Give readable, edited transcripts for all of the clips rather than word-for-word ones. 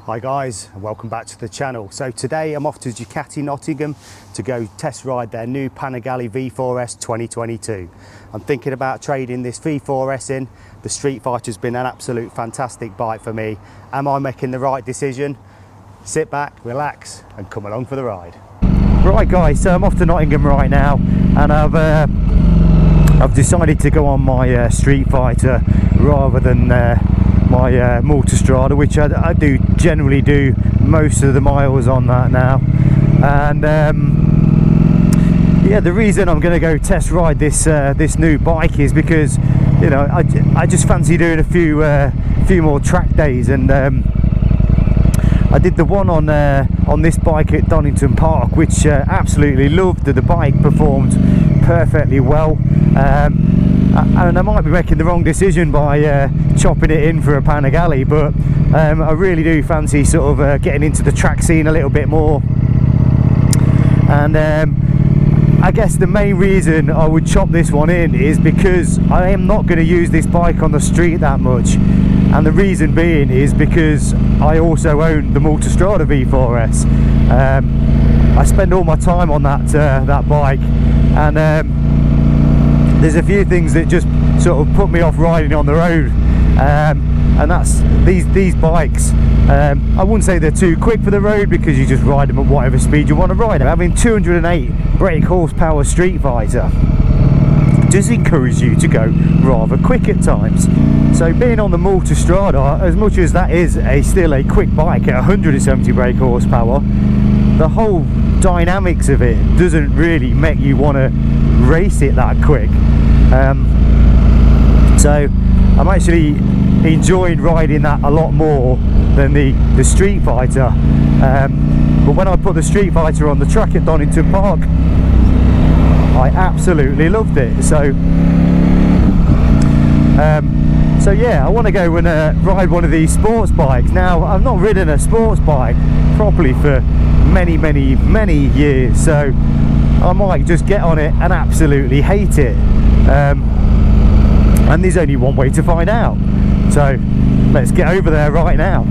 Hi guys, and welcome back to the channel. So today I'm off to Ducati Nottingham to go test ride their new Panigale V4S 2022. I'm thinking about trading this V4S in. The Streetfighter's been an absolute fantastic bike for me. Am I making the right decision? Sit back, relax, and come along for the ride. Right guys, so I'm off to Nottingham right now, and I've decided to go on my Streetfighter rather than my Multistrada, which I do generally do most of the miles on that now. And yeah, the reason I'm going to go test ride this this new bike is because, you know, I just fancy doing a few more track days, and I did the one on this bike at Donington Park, which absolutely loved. The bike performed perfectly well, and I might be making the wrong decision by chopping it in for a Panigale, but I really do fancy sort of getting into the track scene a little bit more. And I guess the main reason I would chop this one in is because I am not going to use this bike on the street that much. And the reason being is because I also own the Multistrada V4S. I spend all my time on that bike, and there's a few things that just sort of put me off riding on the road, and that's these bikes. I wouldn't say they're too quick for the road, because you just ride them at whatever speed you want to ride them. Having 208 brake horsepower Streetfighter does encourage you to go rather quick at times. So being on the Multistrada, as much as that is still a quick bike at 170 brake horsepower, the whole dynamics of it doesn't really make you want to race it that quick. So I'm actually enjoying riding that a lot more than the Streetfighter. But when I put the Streetfighter on the track at Donington Park, I absolutely loved it. So yeah, I want to go and ride one of these sports bikes. Now, I've not ridden a sports bike properly for many years, so I might just get on it and absolutely hate it. And there's only one way to find out, so let's get over there right now.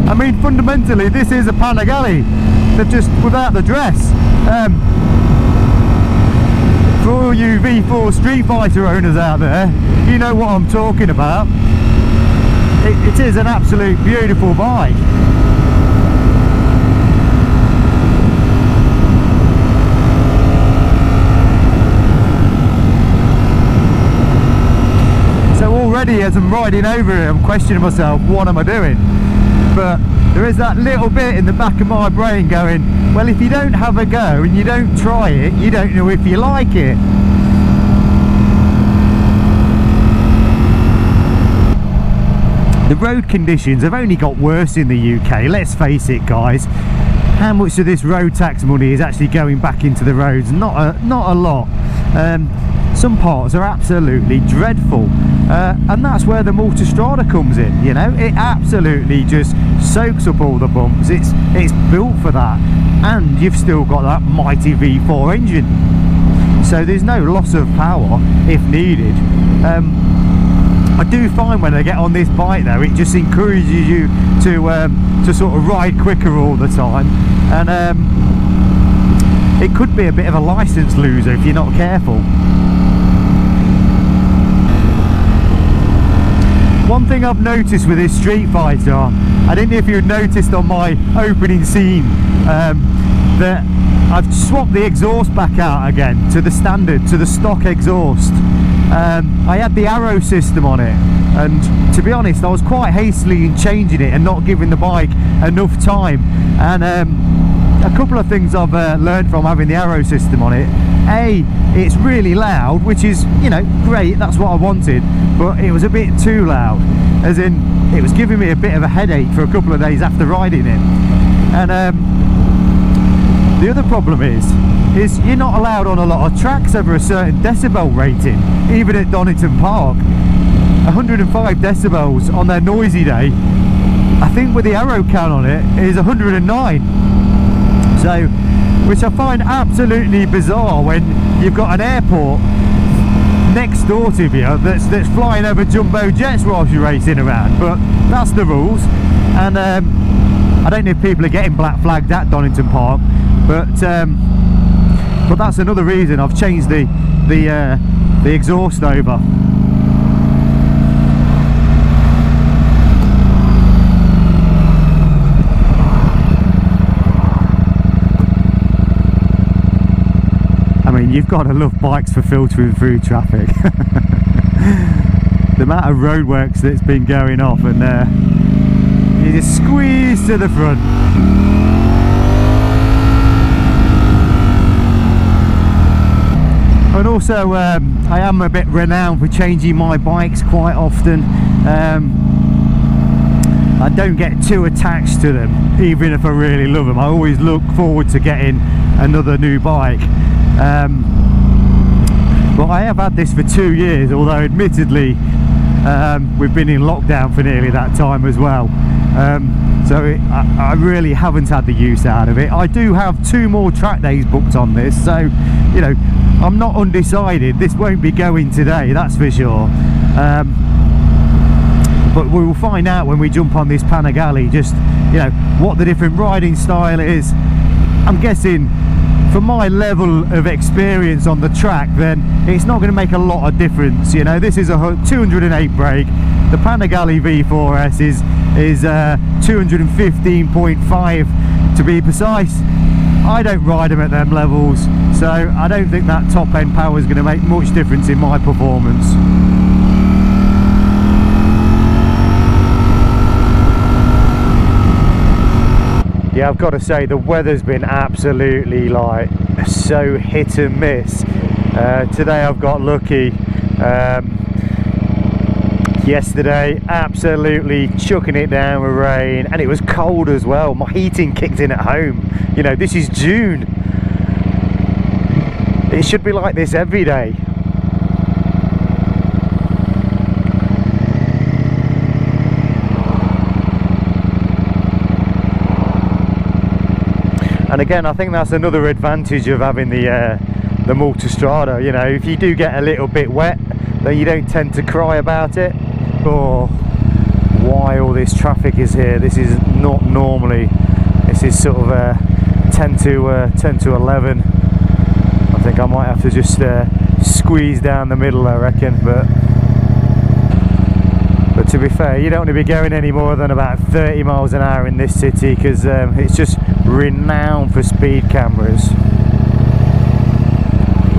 I mean, fundamentally this is a Panigale, they're just without the dress. For all you V4 Streetfighter owners out there, you know what I'm talking about. It is an absolute beautiful bike. So already as I'm riding over it, I'm questioning myself, what am I doing? But there is that little bit in the back of my brain going, well, if you don't have a go and you don't try it, you don't know if you like it. The road conditions have only got worse in the UK, let's face it guys. How much of this road tax money is actually going back into the roads? Not a lot. Some parts are absolutely dreadful, and that's where the Multistrada comes in. You know, it absolutely just soaks up all the bumps. It's built for that, and you've still got that mighty V4 engine, so there's no loss of power if needed. I do find when I get on this bike though, it just encourages you to sort of ride quicker all the time, and it could be a bit of a license loser if you're not careful. One thing I've noticed with this Streetfighter, I don't know if you've noticed on my opening scene, that I've swapped the exhaust back out again to the standard, to the stock exhaust. I had the arrow system on it, and to be honest I was quite hastily in changing it and not giving the bike enough time. And a couple of things I've learned from having the arrow system on it. It's really loud, which is, you know, great, that's what I wanted, but it was a bit too loud, as in it was giving me a bit of a headache for a couple of days after riding it. And the other problem is you're not allowed on a lot of tracks over a certain decibel rating, even at Donington Park. 105 decibels on their noisy day. I think with the arrow count on it is 109. So, which I find absolutely bizarre when you've got an airport next door to you that's flying over jumbo jets whilst you're racing around, but that's the rules. And I don't know if people are getting black flagged at Donington Park, but that's another reason I've changed the exhaust over. I mean, you've got to love bikes for filtering through traffic. The amount of roadworks that's been going off, and you just squeeze to the front. And also, I am a bit renowned for changing my bikes quite often. I don't get too attached to them, even if I really love them. I always look forward to getting another new bike. But I have had this for 2 years, although admittedly we've been in lockdown for nearly that time as well. So I really haven't had the use out of it. I do have 2 more track days booked on this, so you know, I'm not undecided. This won't be going today, that's for sure. But we will find out when we jump on this Panigale, just, you know, what the different riding style is. I'm guessing for my level of experience on the track, then it's not going to make a lot of difference. You know, this is a 208 brake. The Panigale V4S is 215.5 to be precise. I don't ride them at them levels, so I don't think that top end power is going to make much difference in my performance. Yeah, I've got to say the weather's been absolutely like so hit and miss. Today I've got lucky. Yesterday absolutely chucking it down with rain, and it was cold as well. My heating kicked in at home. You know, this is June. It should be like this every day. And again, I think that's another advantage of having the Multistrada. You know, if you do get a little bit wet, then you don't tend to cry about it. Oh, why all this traffic is here? This is not normally. This is sort of 10 to 11. I think I might have to just squeeze down the middle, I reckon. But to be fair, you don't want to be going any more than about 30 miles an hour in this city, because it's just renowned for speed cameras.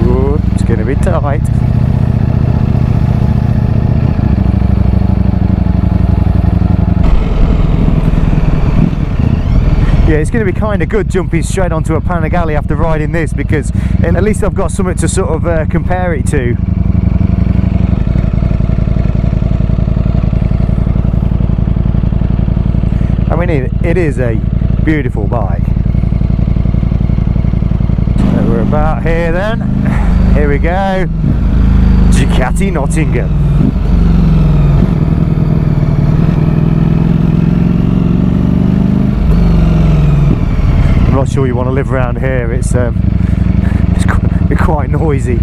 Ooh, it's going to be tight. Yeah, it's going to be kind of good jumping straight onto a Panigale after riding this, because at least I've got something to sort of compare it to. I mean, it is a beautiful bike. So we're about here then. Here we go. Ducati Nottingham. I'm not sure you want to live around here. It's quite noisy.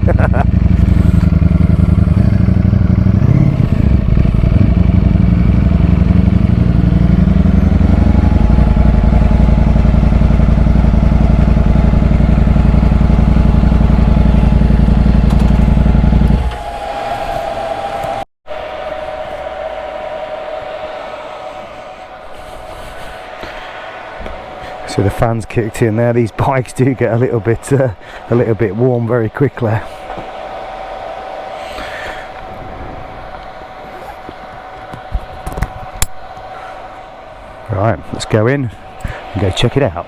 So the fans kicked in there. These bikes do get a little bit warm very quickly. Right, let's go in and go check it out.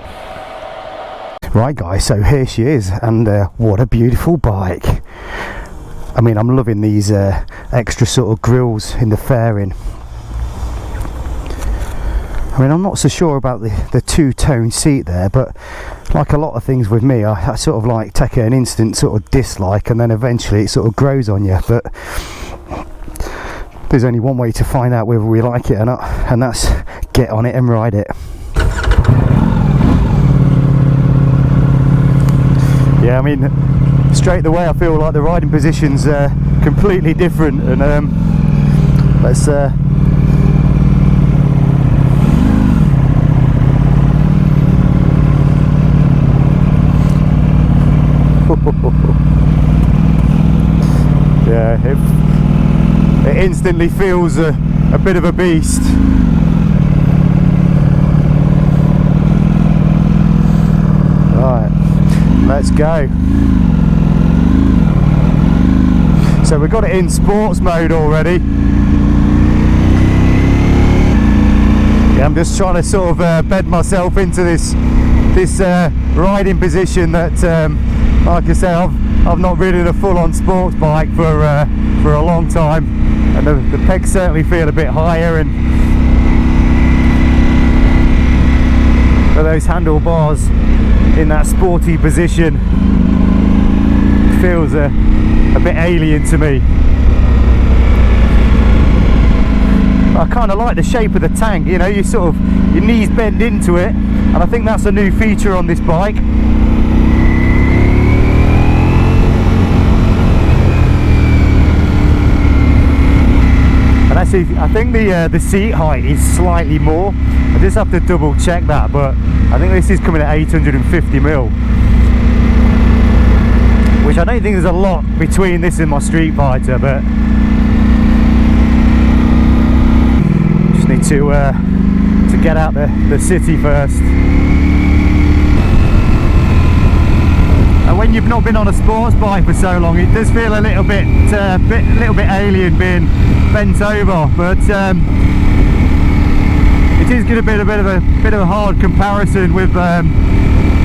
Right guys, so here she is, and what a beautiful bike. I mean, I'm loving these extra sort of grills in the fairing. I mean, I'm not so sure about the two-tone seat there, but like a lot of things with me, I sort of like take an instant sort of dislike, and then eventually it sort of grows on you. But there's only one way to find out whether we like it or not, and that's get on it and ride it. Yeah, I mean, straight away I feel like the riding position's completely different. And let's yeah, it instantly feels a bit of a beast. Right, let's go. So we've got it in sports mode already. Yeah, I'm just trying to sort of bed myself into this riding position that, like I say, I've not ridden a full-on sports bike for a long time, and the pegs certainly feel a bit higher, and those handlebars in that sporty position feels a bit alien to me. I kind of like the shape of the tank, you know, you sort of, your knees bend into it, and I think that's a new feature on this bike. And actually, I think the seat height is slightly more. I just have to double check that, but I think this is coming at 850mm. Which I don't think there's a lot between this and my Streetfighter, but just need to get out the city first. And when you've not been on a sports bike for so long, it does feel a little bit alien being bent over, but it is going to be a bit of a hard comparison with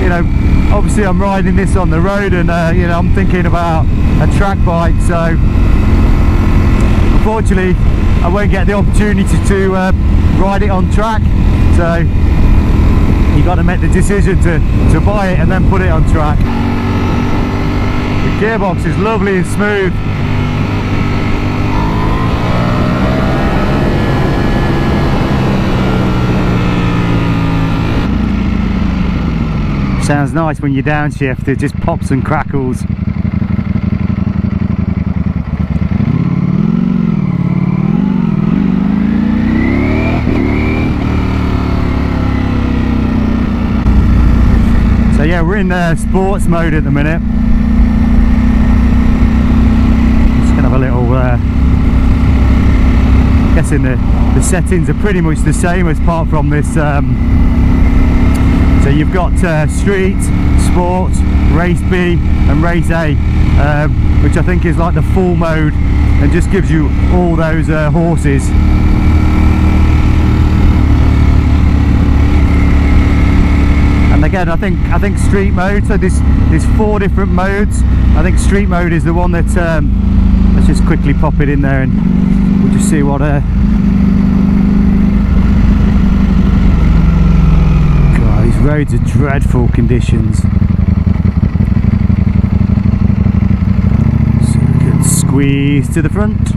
you know, obviously I'm riding this on the road, and you know, I'm thinking about a track bike, so unfortunately I won't get the opportunity to ride it on track, so you got to make the decision to buy it and then put it on track. The gearbox is lovely and smooth. Sounds nice when you downshift, it just pops and crackles. So yeah, we're in sports mode at the minute. Just gonna have a little guessing the settings are pretty much the same apart from this. So you've got Street, Sport, Race B and Race A, which I think is like the full mode and just gives you all those horses. And again, I think Street mode, so there's 4 different modes. I think Street mode is the one that, let's just quickly pop it in there and we'll just see what roads are dreadful conditions. So we can squeeze to the front.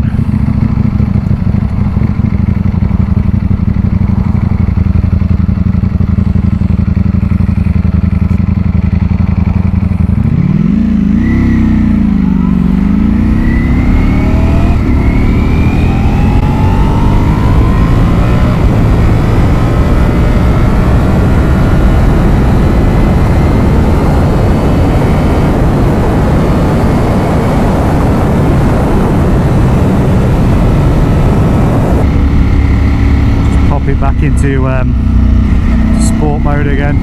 Back into sport mode again.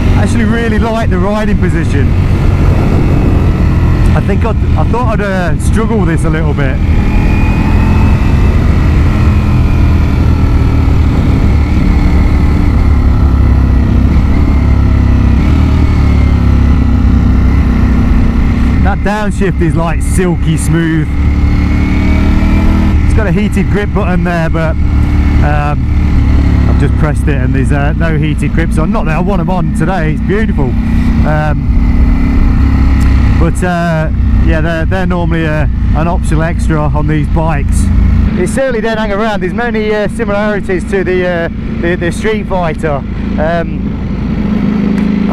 I actually really like the riding position. I thought I'd struggle with this a little bit. That downshift is like silky smooth. It's got a heated grip button there, but I've just pressed it and there's no heated grips on. Not that I want them on today, it's beautiful. But yeah, they're normally an optional extra on these bikes. It certainly don't hang around. There's many similarities to the Streetfighter. I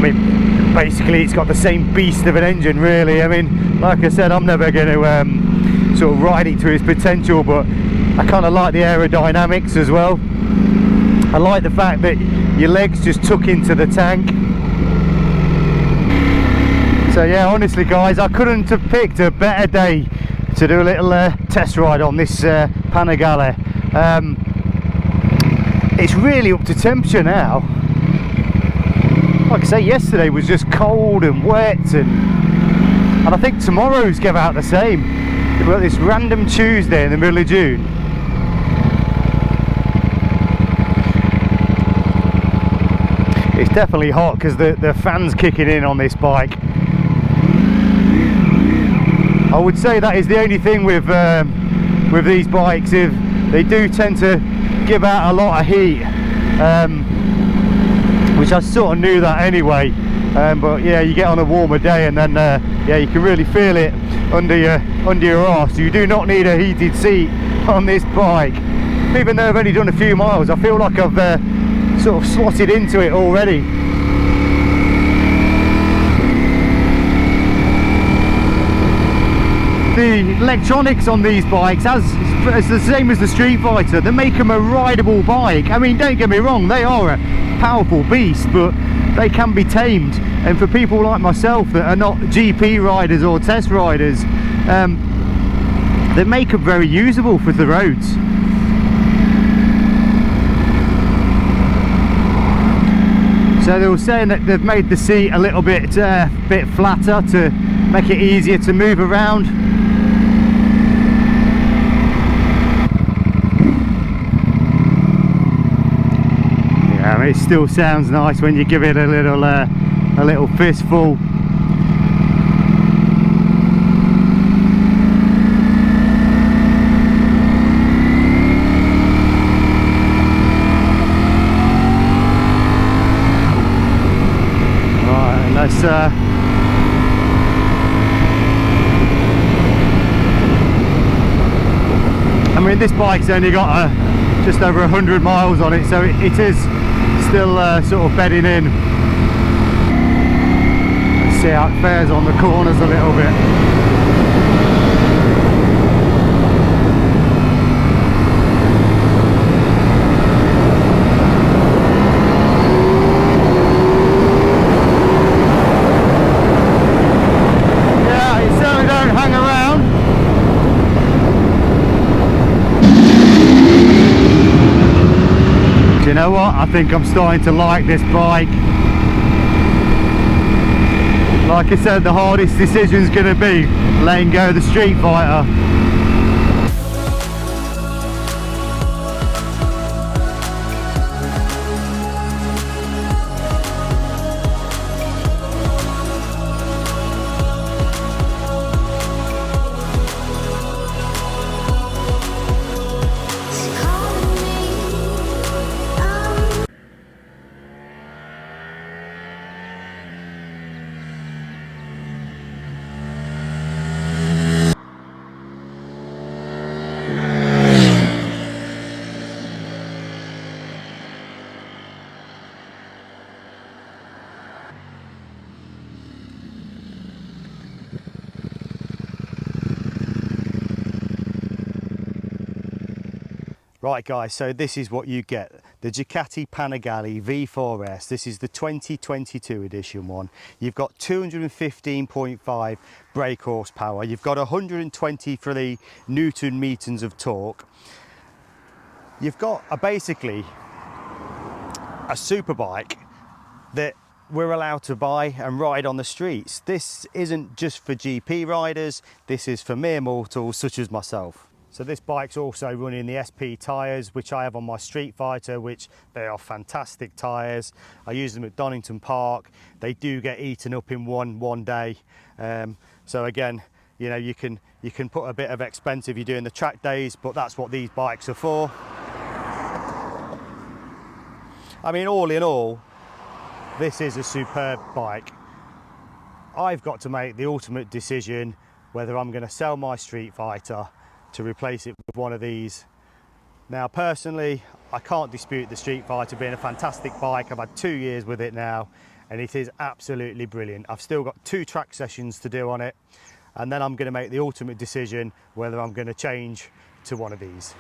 mean, basically it's got the same beast of an engine, really. I mean, like I said, I'm never going to sort of ride it to its potential, but I kind of like the aerodynamics as well. I like the fact that your legs just tuck into the tank. So yeah, honestly guys, I couldn't have picked a better day to do a little test ride on this Panigale. It's really up to temperature now. Like I say, yesterday was just cold and wet, and I think tomorrow's going out the same. We've got this random Tuesday in the middle of June. It's definitely hot because the fan's kicking in on this bike. I would say that is the only thing with these bikes, if they do tend to give out a lot of heat, which I sort of knew that anyway. But yeah, you get on a warmer day and then yeah, you can really feel it under your arse. You do not need a heated seat on this bike. Even though I've only done a few miles, I feel like I've sort of slotted into it already. The electronics on these bikes, as the same as the Streetfighter, they make them a rideable bike. I mean, don't get me wrong, they are a powerful beast, but they can be tamed. And for people like myself that are not GP riders or test riders, they make them very usable for the roads. So they were saying that they've made the seat a little bit flatter to make it easier to move around. Yeah, I mean, it still sounds nice when you give it a little fistful. I mean, this bike's only got just over 100 miles on it, so it is still sort of bedding in. Let's see how it fares on the corners a little bit. You know what, I think I'm starting to like this bike. Like I said, the hardest decision is going to be letting go of the Streetfighter. Right guys, so this is what you get. The Ducati Panigale V4S. This is the 2022 edition one. You've got 215.5 brake horsepower. You've got 123 Newton meters of torque. You've got basically a super bike that we're allowed to buy and ride on the streets. This isn't just for GP riders. This is for mere mortals such as myself. So this bike's also running the SP tyres, which I have on my Streetfighter, which they are fantastic tyres. I use them at Donington Park. They do get eaten up in one day. So again, you know, you can put a bit of expense if you're doing the track days, but that's what these bikes are for. I mean, all in all, this is a superb bike. I've got to make the ultimate decision whether I'm going to sell my Streetfighter to replace it with one of these. Now personally, I can't dispute the Streetfighter being a fantastic bike. I've had 2 years with it now and it is absolutely brilliant. I've still got 2 track sessions to do on it, and then I'm going to make the ultimate decision whether I'm going to change to one of these.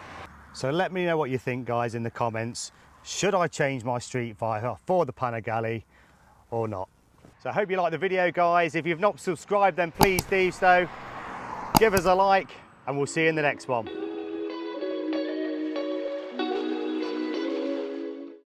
So let me know what you think, guys, in the comments. Should I change my Streetfighter for the Panigale or not? So I hope you liked the video, guys. If you've not subscribed, then please do so. Give us a like and we'll see you in the next one.